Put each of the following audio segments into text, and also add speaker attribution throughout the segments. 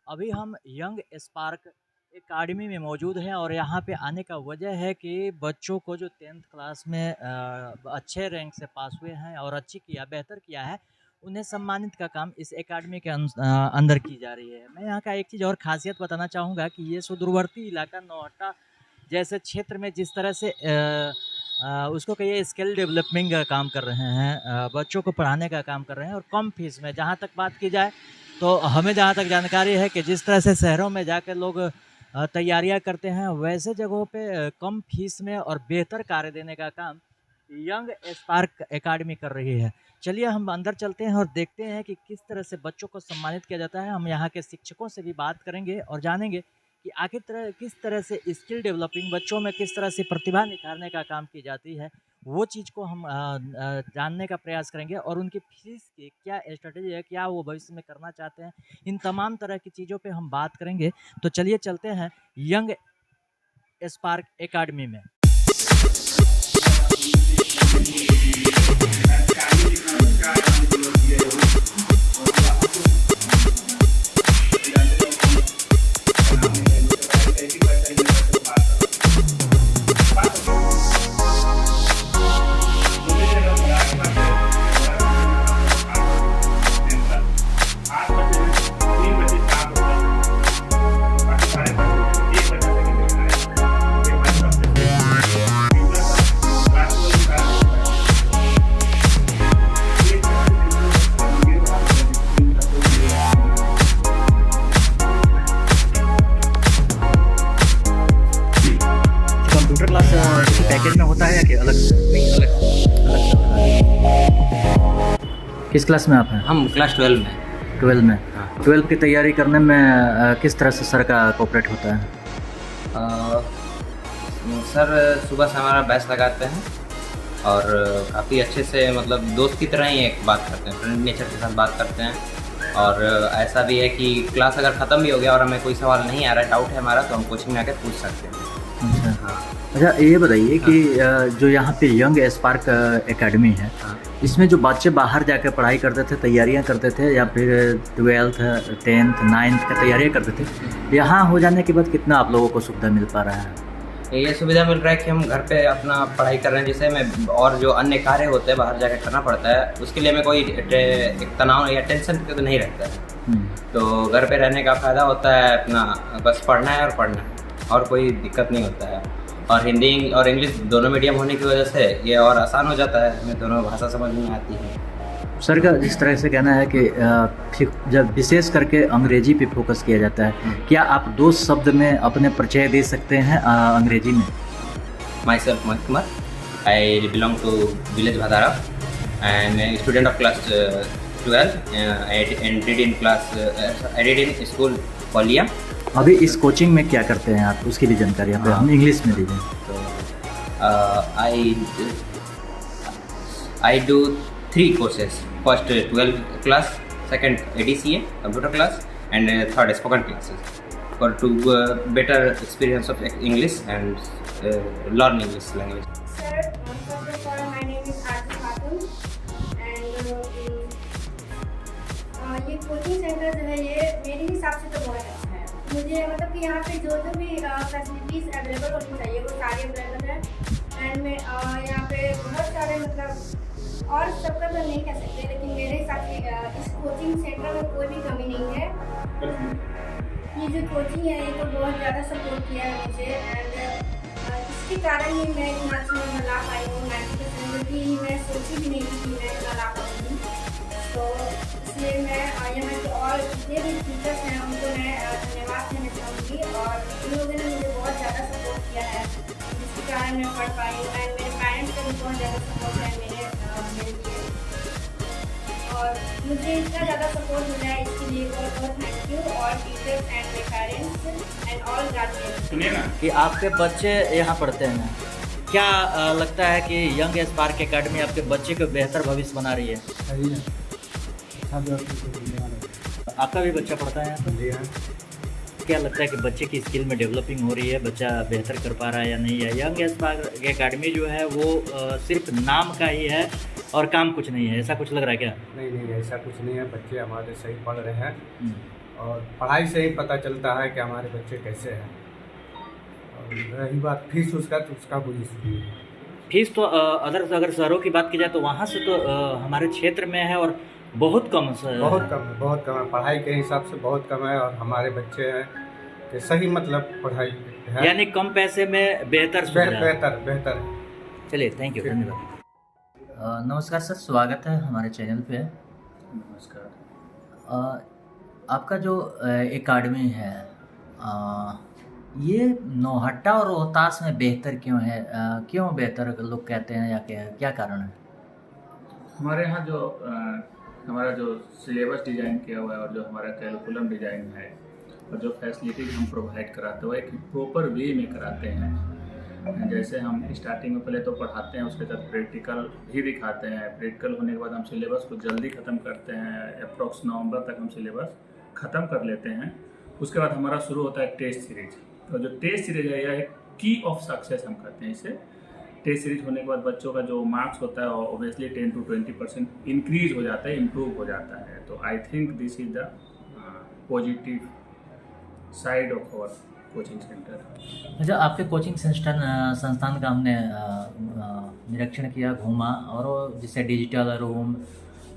Speaker 1: अभी हम young spark academy में मौजूद हैं और यहाँ पे आने का वजह है कि बच्चों को जो 10th क्लास में अच्छे रैंक से पास हुए हैं और बेहतर किया है, उन्हें सम्मानित का काम इस एकेडमी के अंदर की जा रही है। मैं यहाँ का एक चीज़ और ख़ासियत बताना चाहूँगा कि ये सुदूरवर्ती इलाका नौहट्टा जैसे क्षेत्र में जिस तरह से उसको कहिए स्किल डेवलपमेंट का काम कर रहे हैं, बच्चों को पढ़ाने का काम कर रहे हैं और कम फीस में। जहाँ तक बात की जाए तो हमें जहाँ तक जानकारी है कि जिस तरह से शहरों में जाकर लोग तैयारियां करते हैं, वैसे जगहों पे कम फीस में और बेहतर कार्य देने का काम यंग स्पार्क एकेडमी कर रही है। चलिए हम अंदर चलते हैं और देखते हैं कि किस तरह से बच्चों को सम्मानित किया जाता है। हम यहाँ के शिक्षकों से भी बात करेंगे और जानेंगे कि आखिर किस तरह से स्किल डेवलपिंग बच्चों में किस तरह से प्रतिभा निखारने का काम की जाती है, वो चीज़ को हम जानने का प्रयास करेंगे और उनकी फीस की क्या स्ट्रेटेजी है, क्या वो भविष्य में करना चाहते हैं, इन तमाम तरह की चीज़ों पे हम बात करेंगे। तो चलिए चलते हैं यंग स्पार्क एकेडमी में। कंप्यूटर क्लास पैकेज में होता है या कि अलग से?
Speaker 2: नहीं, अलग
Speaker 1: अलग से होता है। किस क्लास में आप हैं?
Speaker 2: हम क्लास 12 में।
Speaker 1: 12 में।
Speaker 2: हाँ।
Speaker 1: 12 की तैयारी करने में किस तरह से सर का कोऑपरेट होता है?
Speaker 2: सर सुबह से हमारा बैच लगाते हैं और काफ़ी अच्छे से मतलब दोस्त की तरह ही एक बात करते हैं, फ्रेंड नेचर के साथ बात करते हैं। और ऐसा भी है कि क्लास अगर ख़त्म भी हो गया और हमें कोई सवाल नहीं आ रहा है, डाउट है हमारा, तो हम कोचिंग में आकर पूछ सकते हैं।
Speaker 1: अच्छा।
Speaker 2: हाँ।
Speaker 1: अच्छा, ये बताइए कि जो यहाँ पे यंग स्पार्क एकेडमी है,
Speaker 2: हाँ।
Speaker 1: इसमें जो बच्चे बाहर जाकर पढ़ाई करते थे, तैयारियाँ करते थे या फिर 12th 10th 9th का तैयारियाँ करते थे, यहाँ हो जाने के बाद कितना आप लोगों को सुविधा मिल पा रहा है?
Speaker 2: ये सुविधा मिल रहा है कि हम घर पे अपना पढ़ाई कर रहे हैं, जिससे हमें और जो अन्य कार्य होते हैं बाहर जाकर करना पड़ता है, उसके लिए हमें कोई एक तनाव या टेंशन तो नहीं रहता है। तो घर पे रहने का फ़ायदा होता है, अपना बस पढ़ना है और पढ़ना है और कोई दिक्कत नहीं होता है। और हिंदी और इंग्लिश दोनों मीडियम होने की वजह से ये और आसान हो जाता है, हमें दोनों भाषा समझ में आती है।
Speaker 1: सर का जिस तरह से कहना है कि जब विशेष करके अंग्रेजी पे फोकस किया जाता है, क्या आप 2 शब्द में अपने परिचय दे सकते हैं अंग्रेजी में?
Speaker 2: My self Mohit Kumar, I belong to village Bhadara and student of class 12 and did in school Paliya.
Speaker 1: अभी इस कोचिंग में क्या करते हैं आप, उसकी भी जानकारी यहाँ पे हम इंग्लिश में दीजिए।
Speaker 2: तो I do 3 courses. First 12 class, second ADCA computer class, and third spoken classes for to better experience of English and learn English language.
Speaker 3: Sir, first of all, my name is Arti Khatun and ये coaching centre जो है ये मेरे हिसाब से तो बहुत अच्छा है। मुझे मतलब कि यहाँ पे जो भी फैसिलिटीज़ अवेलेबल होनी चाहिए वो सारी अवेलेबल है एंड मैं यहाँ पे बहुत सारे मतलब और सबका तो नहीं कह सकते, लेकिन मेरे हिसाब से इस कोचिंग सेंटर में कोई भी कमी नहीं है। ये जो कोचिंग है ये तो बहुत ज़्यादा सपोर्ट किया है मुझे एंड इसके कारण ही मैं इतना अच्छा नंबर ला पाई हूँ 90%, क्योंकि मैं सोची भी नहीं थी कि मैं इतना ला पाऊँगी। तो इसलिए मैं यहाँ के और जितने भी टीचर्स हैं उनको मैं धन्यवाद देना चाहूँगी और उन लोगों ने मुझे बहुत ज़्यादा सपोर्ट किया है, जिसके कारण मैं पढ़ पाई हूँ एंड मेरे पेरेंट्स का भी बहुत ज़्यादा सपोर्ट है मेरे लिए और मुझे इतना ज़्यादा सपोर्ट मिला है, इसके लिए बहुत बहुत थैंक यू और टीचर्स एंड मेरे पेरेंट्स एंड ऑल गार्जियंस।
Speaker 1: कि आपके बच्चे यहाँ पढ़ते हैं, क्या लगता है कि यंग स्पार्क एकेडमी आपके बच्चे को बेहतर भविष्य बना रही है? आपका भी बच्चा पढ़ता है यहाँ पर? क्या लगता है कि बच्चे की स्किल में डेवलपिंग हो रही है, बच्चा बेहतर कर पा रहा है या नहीं है? यंग स्पार्क एकेडमी जो है वो सिर्फ नाम का ही है और काम कुछ नहीं है, ऐसा कुछ लग रहा है क्या?
Speaker 4: नहीं, ऐसा कुछ नहीं है। बच्चे हमारे सही पढ़ रहे हैं और पढ़ाई से ही पता चलता है कि हमारे बच्चे कैसे हैं। और रही बात फीस उसका, तो उसका कोई इशू नहीं है।
Speaker 1: फीस तो अगर शहरों की बात की जाए तो वहाँ से तो हमारे क्षेत्र में है और बहुत कम
Speaker 4: बहुत कम है, बहुत कम है, पढ़ाई के हिसाब से बहुत कम है। और हमारे बच्चे हैं कि सही मतलब पढ़ाई है,
Speaker 1: यानी कम पैसे में बेहतर सुविधा।
Speaker 4: बेहतर है।
Speaker 1: चलिए, थैंक यू, धन्यवाद। नमस्कार सर, स्वागत है हमारे चैनल पे।
Speaker 5: नमस्कार।
Speaker 1: आपका जो एकेडमी है, ये नौहट्टा और रोहतास में बेहतर क्यों है? क्यों बेहतर लोग कहते हैं, या क्या कारण है?
Speaker 5: हमारे यहाँ जो हमारा जो सिलेबस डिज़ाइन किया हुआ है और जो हमारा कैरिकुलम डिज़ाइन है और जो फैसिलिटीज हम प्रोवाइड कराते हैं वो एक प्रॉपर वे में कराते हैं। जैसे हम स्टार्टिंग में पहले तो पढ़ाते हैं, उसके साथ प्रैक्टिकल भी दिखाते हैं। प्रैक्टिकल होने के बाद हम सिलेबस को जल्दी ख़त्म करते हैं, अप्रॉक्स नवंबर तक हम सिलेबस ख़त्म कर लेते हैं। उसके बाद हमारा शुरू होता है टेस्ट सीरीज। तो जो टेस्ट सीरीज है यह एक की ऑफ सक्सेस हम कहते हैं इसे। टेस्ट सीरीज होने के बाद बच्चों का जो मार्क्स होता है ऑब्वियसली 10 to 20% इंक्रीज हो जाता है, इम्प्रूव हो जाता है। तो I think this is the positive side of our coaching centre.
Speaker 1: अच्छा, आपके कोचिंग संस्थान का हमने निरीक्षण किया, घूमा, और वो जैसे डिजिटल रूम,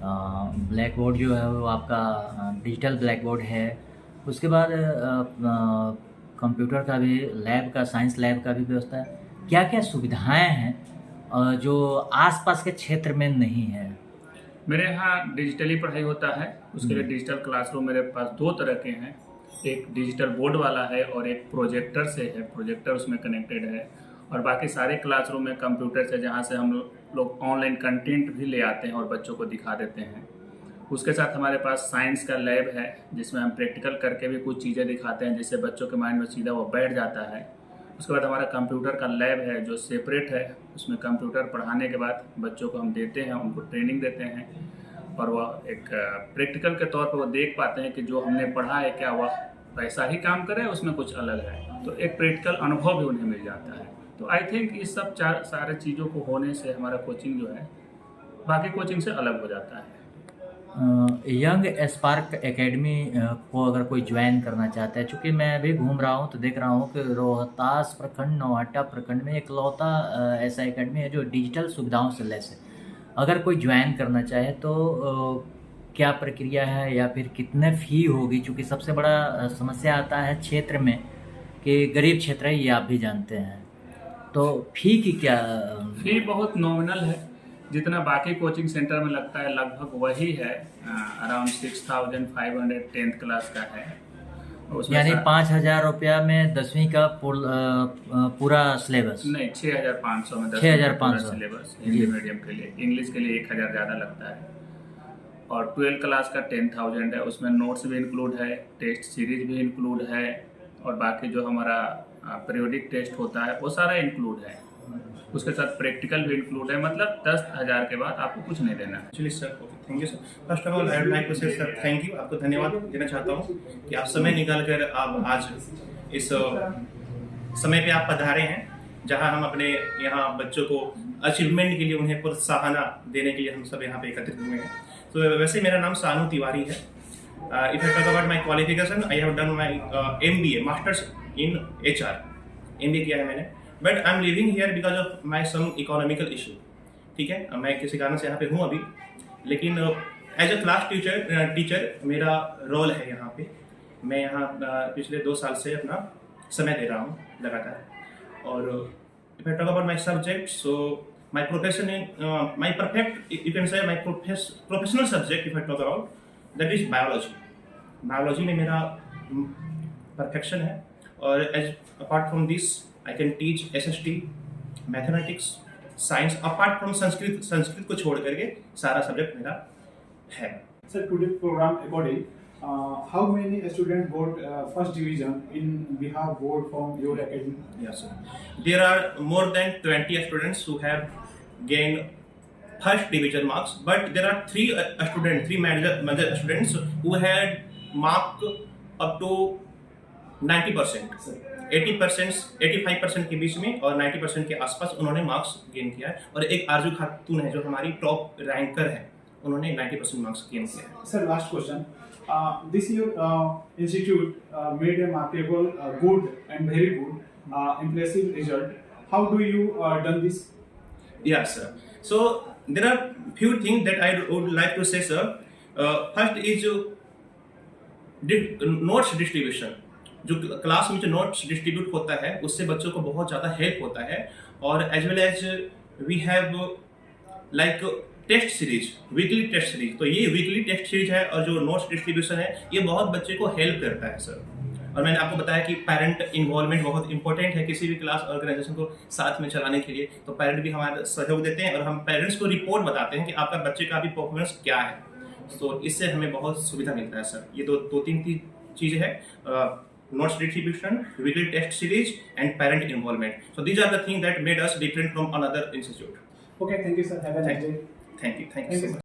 Speaker 1: ब्लैक बोर्ड जो है वो आपका डिजिटल ब्लैक बोर्ड है। उसके बाद कंप्यूटर का भी लैब का, साइंस लैब का भी व्यवस्था है। क्या क्या सुविधाएं हैं जो आसपास के क्षेत्र में नहीं है?
Speaker 5: मेरे यहाँ डिजिटली पढ़ाई होता है। उसके लिए डिजिटल क्लासरूम मेरे पास दो तरह के हैं। एक डिजिटल बोर्ड वाला है और एक प्रोजेक्टर से है, प्रोजेक्टर उसमें कनेक्टेड है। और बाकी सारे क्लासरूम में कंप्यूटर से, जहाँ से हम लोग ऑनलाइन कंटेंट भी ले आते हैं और बच्चों को दिखा देते हैं। उसके साथ हमारे पास साइंस का लैब है जिसमें हम प्रैक्टिकल करके भी कुछ चीज़ें दिखाते हैं जिससे बच्चों के माइंड में सीधा वो बैठ जाता है। उसके बाद हमारा कंप्यूटर का लैब है जो सेपरेट है। उसमें कंप्यूटर पढ़ाने के बाद बच्चों को हम देते हैं, उनको ट्रेनिंग देते हैं और वह एक प्रैक्टिकल के तौर पर वो देख पाते हैं कि जो हमने पढ़ा है क्या वह वैसा ही काम करे, उसमें कुछ अलग है। तो एक प्रैक्टिकल अनुभव भी उन्हें मिल जाता है। तो आई थिंक इस सब सारे चीज़ों को होने से हमारा कोचिंग जो है बाकी कोचिंग से अलग हो जाता है।
Speaker 1: यंग स्पार्क एकेडमी को अगर कोई ज्वाइन करना चाहता है, चूँकि मैं भी घूम रहा हूँ तो देख रहा हूँ कि रोहतास प्रखंड, नौहट्टा प्रखंड में इकलौता ऐसा एकेडमी है जो डिजिटल सुविधाओं से लैस है। अगर कोई ज्वाइन करना चाहे तो क्या प्रक्रिया है या फिर कितने फ़ी होगी? चूँकि सबसे बड़ा समस्या आता है क्षेत्र में कि गरीब क्षेत्र है, ये आप भी जानते हैं, तो फ़ी की क्या?
Speaker 5: फ़ी बहुत नॉमिनल है, जितना बाकी कोचिंग सेंटर में लगता है लगभग वही है। अराउंड 6,500 10th क्लास का है।
Speaker 1: यानी 5,000 रुपया में 10वीं का पूरा सिलेबस?
Speaker 5: नहीं, 6,500 में
Speaker 1: 6,500
Speaker 5: सिलेबस हिंदी मीडियम के लिए। इंग्लिश के लिए 1,000 ज़्यादा लगता है। और 12th क्लास का 10,000 है। उसमें नोट्स भी इंक्लूड है, टेस्ट सीरीज भी इंक्लूड है और बाकी जो हमारा पीरियोडिक टेस्ट होता है वो सारा इंक्लूड है। उसके साथ प्रैक्टिकल भी इंक्लूड है। मतलब 10,000 के बाद आपको कुछ नहीं देना है।
Speaker 6: Actually sir, thank you sir. First of all I would like to say sir thank you, आपको धन्यवाद देना चाहता हूँ कि आप समय निकाल कर आप आज इस समय पे आप पधारे हैं जहाँ हम अपने यहाँ बच्चों को अचीवमेंट के लिए उन्हें प्रोत्साहन देने के लिए हम सब यहाँ पे एकत्रित हुए हैं। तो वैसे मेरा नाम सानू तिवारी है। If I talk about my qualification, I have done my MBA masters in HR, MBA किया है मैंने। But I am living here because of my some economical issue. ठीक है, मैं किसी कारण से यहाँ पे हूँ अभी, लेकिन एज अ क्लास टीचर मेरा रोल है यहाँ पे। मैं यहाँ पिछले 2 साल से अपना समय दे रहा हूँ लगातार। और if I talk about my subject, so my profession in my perfect you can say my professional subject if I talk about that is biology. Biology में मेरा परफेक्शन है। और as apart from this I can teach SST, mathematics, science, apart from Sanskrit को छोड़ करके सारा subject मेरा है।
Speaker 7: Sir, today program according, how many students got first division in Bihar board from your academy?
Speaker 6: Yes, sir. There are more than 20 students who have gained first division marks, but there are three major students who had marked up to 90%, 80%, 85% के बीच में और 90% के आसपास उन्होंने marks gain किया है। और एक आरजू खातून है जो हमारी टॉप रैंकर है, उन्होंने 90% मार्क्स गेन किया है।
Speaker 7: Sir, last question. This year, institute made a markable, good and very good, impressive result. How do you done this?
Speaker 6: Yes, sir. So there are few things that I would like to say, sir. First is notes distribution. जो class में जो notes distribute होता है उससे बच्चों को बहुत ज़्यादा हेल्प होता है. और as well as we have like test series, weekly test series. तो ये वीकली टेस्ट सीरीज है और जो नोट्स डिस्ट्रीब्यूशन है ये बहुत बच्चे को हेल्प करता है सर. और मैंने आपको बताया कि पेरेंट इन्वॉल्वमेंट बहुत इंपॉर्टेंट है किसी भी क्लास ऑर्गेनाइजेशन को साथ में चलाने के लिए. तो पेरेंट भी हमारा सहयोग देते हैं और हम पेरेंट्स को रिपोर्ट बताते हैं कि आपका बच्चे का अभी परफॉर्मेंस क्या है. तो इससे हमें बहुत सुविधा मिलता है सर. ये दो तीन चीज़ें हैं, notes distribution, weekly test series and parent involvement. So these are the thing that made us different from another institute.
Speaker 7: Okay, thank you, sir. Have a nice day.
Speaker 6: Thank you so much.